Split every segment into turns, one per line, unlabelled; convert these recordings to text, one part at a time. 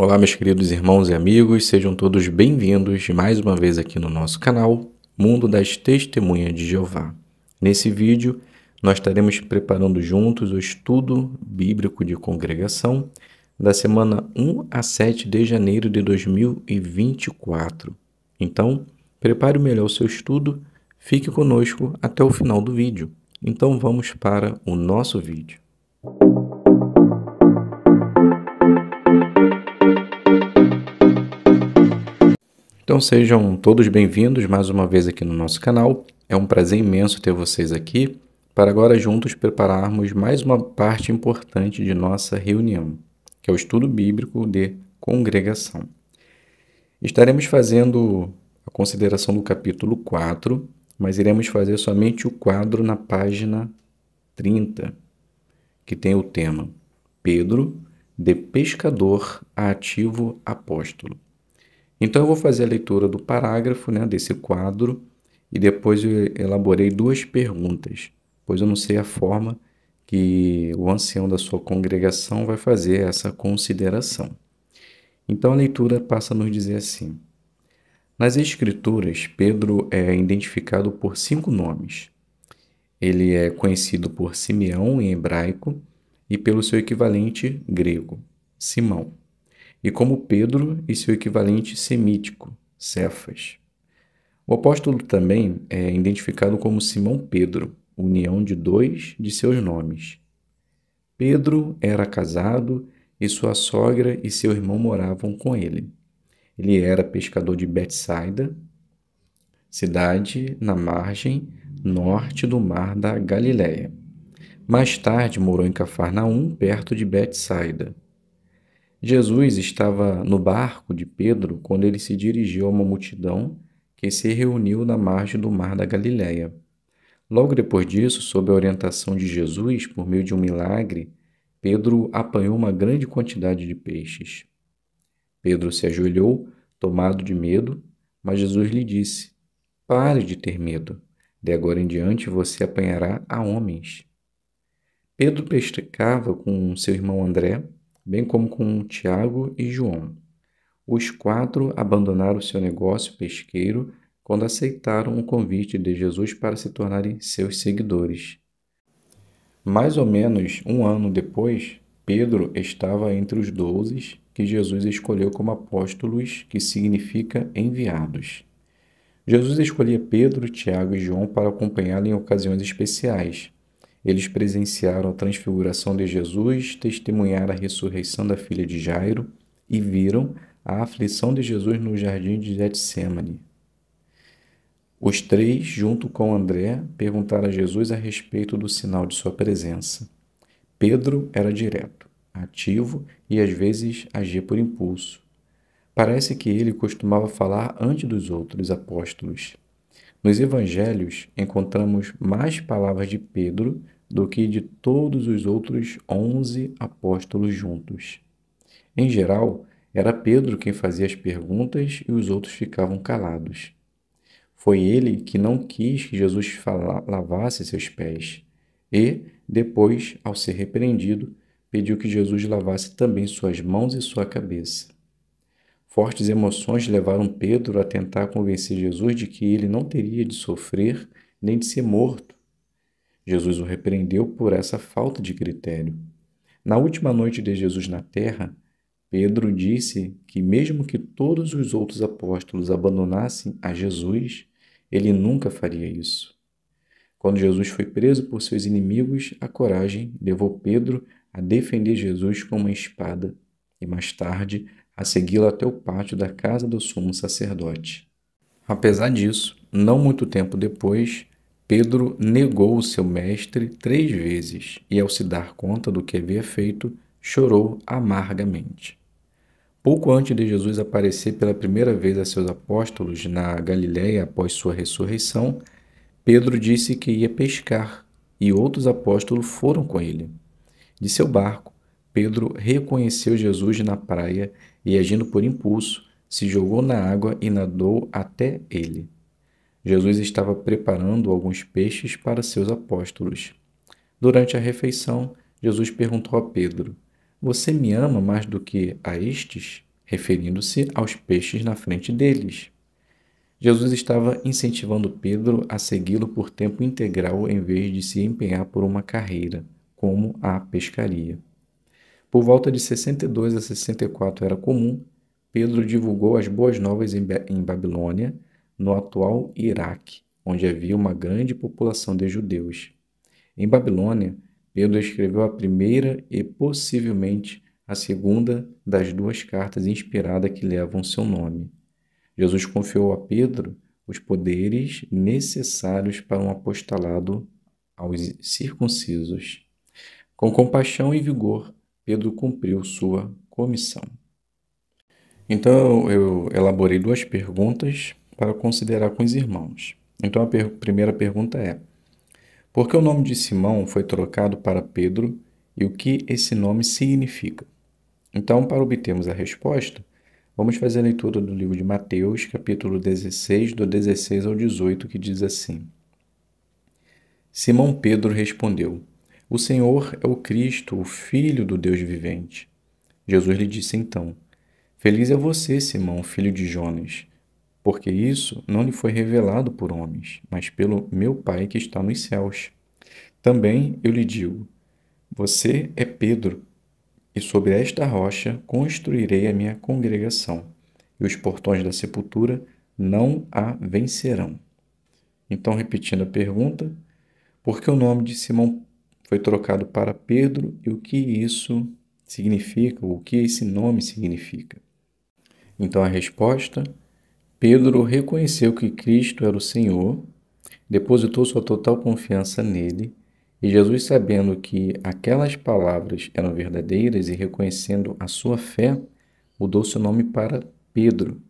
Olá, meus queridos irmãos e amigos, sejam todos bem-vindos mais uma vez aqui no nosso canal Mundo das Testemunhas de Jeová. Nesse vídeo, nós estaremos preparando juntos o estudo bíblico de congregação da semana 1 a 7 de janeiro de 2024. Então, prepare melhor o seu estudo, fique conosco até o final do vídeo. Então, vamos para o nosso vídeo. Então sejam todos bem-vindos mais uma vez aqui no nosso canal. É um prazer imenso ter vocês aqui para agora juntos prepararmos mais uma parte importante de nossa reunião, que é o estudo bíblico de congregação. Estaremos fazendo a consideração do capítulo 4, mas iremos fazer somente o quadro na página 30, que tem o tema Pedro, de pescador a ativo apóstolo. Então, eu vou fazer a leitura do parágrafo, desse quadro, e depois eu elaborei duas perguntas, pois eu não sei a forma que o ancião da sua congregação vai fazer essa consideração. Então, a leitura passa a nos dizer assim: nas Escrituras, Pedro é identificado por 5 nomes. Ele é conhecido por Simeão em hebraico e pelo seu equivalente grego, Simão, e como Pedro e seu equivalente semítico, Cefas. O apóstolo também é identificado como Simão Pedro, união de 2 de seus nomes. Pedro era casado e sua sogra e seu irmão moravam com ele. Ele era pescador de Betsaida, cidade na margem norte do mar da Galileia. Mais tarde morou em Cafarnaum, perto de Betsaida. Jesus estava no barco de Pedro quando ele se dirigiu a uma multidão que se reuniu na margem do mar da Galileia. Logo depois disso, sob a orientação de Jesus, por meio de um milagre, Pedro apanhou uma grande quantidade de peixes. Pedro se ajoelhou, tomado de medo, mas Jesus lhe disse: pare de ter medo, de agora em diante você apanhará a homens. Pedro pescava com seu irmão André, bem como com Tiago e João. Os 4 abandonaram seu negócio pesqueiro quando aceitaram o convite de Jesus para se tornarem seus seguidores. Mais ou menos 1 ano depois, Pedro estava entre os 12 que Jesus escolheu como apóstolos, que significa enviados. Jesus escolhia Pedro, Tiago e João para acompanhá-lo em ocasiões especiais. Eles presenciaram a transfiguração de Jesus, testemunharam a ressurreição da filha de Jairo e viram a aflição de Jesus no jardim de Getsêmani. Os 3, junto com André, perguntaram a Jesus a respeito do sinal de sua presença. Pedro era direto, ativo e às vezes agia por impulso. Parece que ele costumava falar antes dos outros apóstolos. Nos evangelhos, encontramos mais palavras de Pedro do que de todos os outros 11 apóstolos juntos. Em geral, era Pedro quem fazia as perguntas e os outros ficavam calados. Foi ele que não quis que Jesus lavasse seus pés e, depois, ao ser repreendido, pediu que Jesus lavasse também suas mãos e sua cabeça. Fortes emoções levaram Pedro a tentar convencer Jesus de que ele não teria de sofrer nem de ser morto. Jesus o repreendeu por essa falta de critério. Na última noite de Jesus na terra, Pedro disse que mesmo que todos os outros apóstolos abandonassem a Jesus, ele nunca faria isso. Quando Jesus foi preso por seus inimigos, a coragem levou Pedro a defender Jesus com uma espada e, mais tarde, a segui-lo até o pátio da casa do sumo sacerdote. Apesar disso, não muito tempo depois, Pedro negou o seu mestre 3 vezes e, ao se dar conta do que havia feito, chorou amargamente. Pouco antes de Jesus aparecer pela primeira vez a seus apóstolos na Galiléia após sua ressurreição, Pedro disse que ia pescar e outros apóstolos foram com ele. De seu barco, Pedro reconheceu Jesus na praia e, agindo por impulso, se jogou na água e nadou até ele. Jesus estava preparando alguns peixes para seus apóstolos. Durante a refeição, Jesus perguntou a Pedro: você me ama mais do que a estes? referindo-se aos peixes na frente deles. Jesus estava incentivando Pedro a segui-lo por tempo integral em vez de se empenhar por uma carreira, como a pescaria. Por volta de 62 a 64 era comum, Pedro divulgou as boas novas em Babilônia, no atual Iraque, onde havia uma grande população de judeus. Em Babilônia, Pedro escreveu a primeira e possivelmente a segunda das duas cartas inspiradas que levam seu nome. Jesus confiou a Pedro os poderes necessários para um apostolado aos circuncisos. Com compaixão e vigor, Pedro cumpriu sua comissão. Então, eu elaborei duas perguntas para considerar com os irmãos. Então, a primeira pergunta é: por que o nome de Simão foi trocado para Pedro e o que esse nome significa? Então, para obtermos a resposta, vamos fazer a leitura do livro de Mateus, capítulo 16, do 16 ao 18, que diz assim: Simão Pedro respondeu: O Senhor é o Cristo, o Filho do Deus vivente. Jesus lhe disse então: Feliz é você, Simão, filho de Jonas, porque isso não lhe foi revelado por homens, mas pelo meu Pai que está nos céus. Também eu lhe digo: você é Pedro, e sobre esta rocha construirei a minha congregação, e os portões da sepultura não a vencerão. Então, repetindo a pergunta, por que o nome de Simão foi trocado para Pedro e o que isso significa, o que esse nome significa? Então, a resposta: Pedro reconheceu que Cristo era o Senhor, depositou sua total confiança nele, e Jesus, sabendo que aquelas palavras eram verdadeiras e reconhecendo a sua fé, mudou seu nome para Pedro,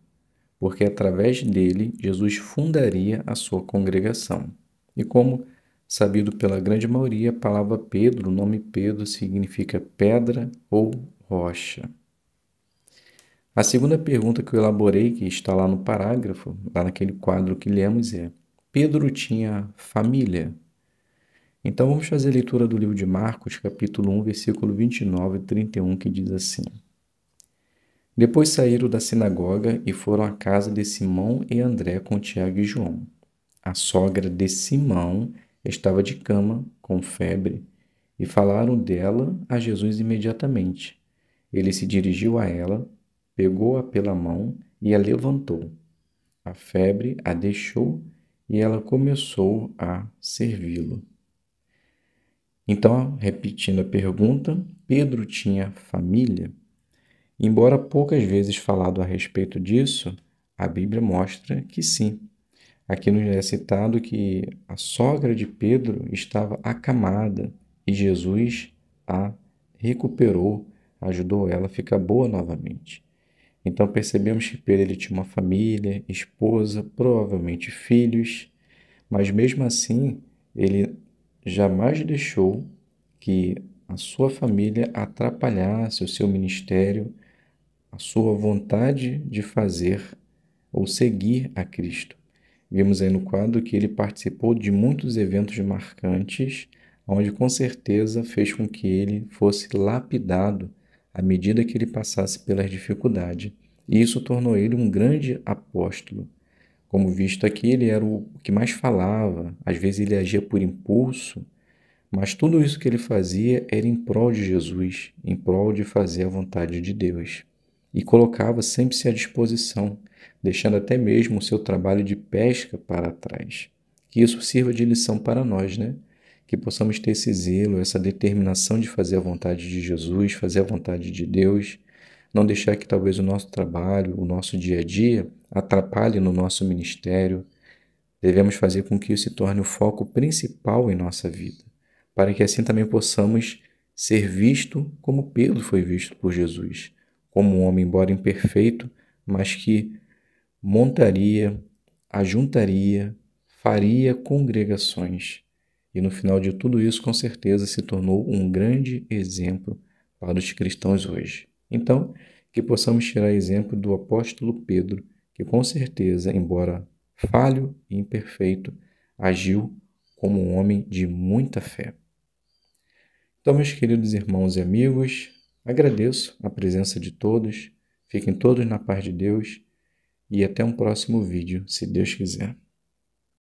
porque através dele Jesus fundaria a sua congregação. E como sabido pela grande maioria, a palavra Pedro, o nome Pedro, significa pedra ou rocha. A segunda pergunta que eu elaborei, que está lá no parágrafo, lá naquele quadro que lemos, é: Pedro tinha família? Então vamos fazer a leitura do livro de Marcos, capítulo 1, versículo 29 e 31, que diz assim: Depois saíram da sinagoga e foram à casa de Simão e André com Tiago e João. A sogra de Simão estava de cama, com febre, e falaram dela a Jesus imediatamente. Ele se dirigiu a ela, pegou-a pela mão e a levantou. A febre a deixou e ela começou a servi-lo. Então, repetindo a pergunta, Pedro tinha família? Embora poucas vezes falado a respeito disso, a Bíblia mostra que sim. Aqui nos é citado que a sogra de Pedro estava acamada e Jesus a recuperou, ajudou ela a ficar boa novamente. Então percebemos que Pedro ele tinha uma família, esposa, provavelmente filhos, mas mesmo assim ele jamais deixou que a sua família atrapalhasse o seu ministério, a sua vontade de fazer ou seguir a Cristo. Vimos aí no quadro que ele participou de muitos eventos marcantes, onde com certeza fez com que ele fosse lapidado à medida que ele passasse pelas dificuldades. E isso tornou ele um grande apóstolo. Como visto aqui, ele era o que mais falava, às vezes ele agia por impulso, mas tudo isso que ele fazia era em prol de Jesus, em prol de fazer a vontade de Deus. E colocava sempre-se à disposição, deixando até mesmo o seu trabalho de pesca para trás. Que isso sirva de lição para nós, né? Que possamos ter esse zelo, essa determinação de fazer a vontade de Jesus, fazer a vontade de Deus, não deixar que talvez o nosso trabalho, o nosso dia a dia, atrapalhe no nosso ministério. Devemos fazer com que isso se torne o foco principal em nossa vida, para que assim também possamos ser visto como Pedro foi visto por Jesus, como um homem, embora imperfeito, mas que montaria, ajuntaria, faria congregações. E no final de tudo isso, com certeza, se tornou um grande exemplo para os cristãos hoje. Então, que possamos tirar exemplo do apóstolo Pedro, que com certeza, embora falho e imperfeito, agiu como um homem de muita fé. Então, meus queridos irmãos e amigos, agradeço a presença de todos. Fiquem todos na paz de Deus e até um próximo vídeo, se Deus quiser.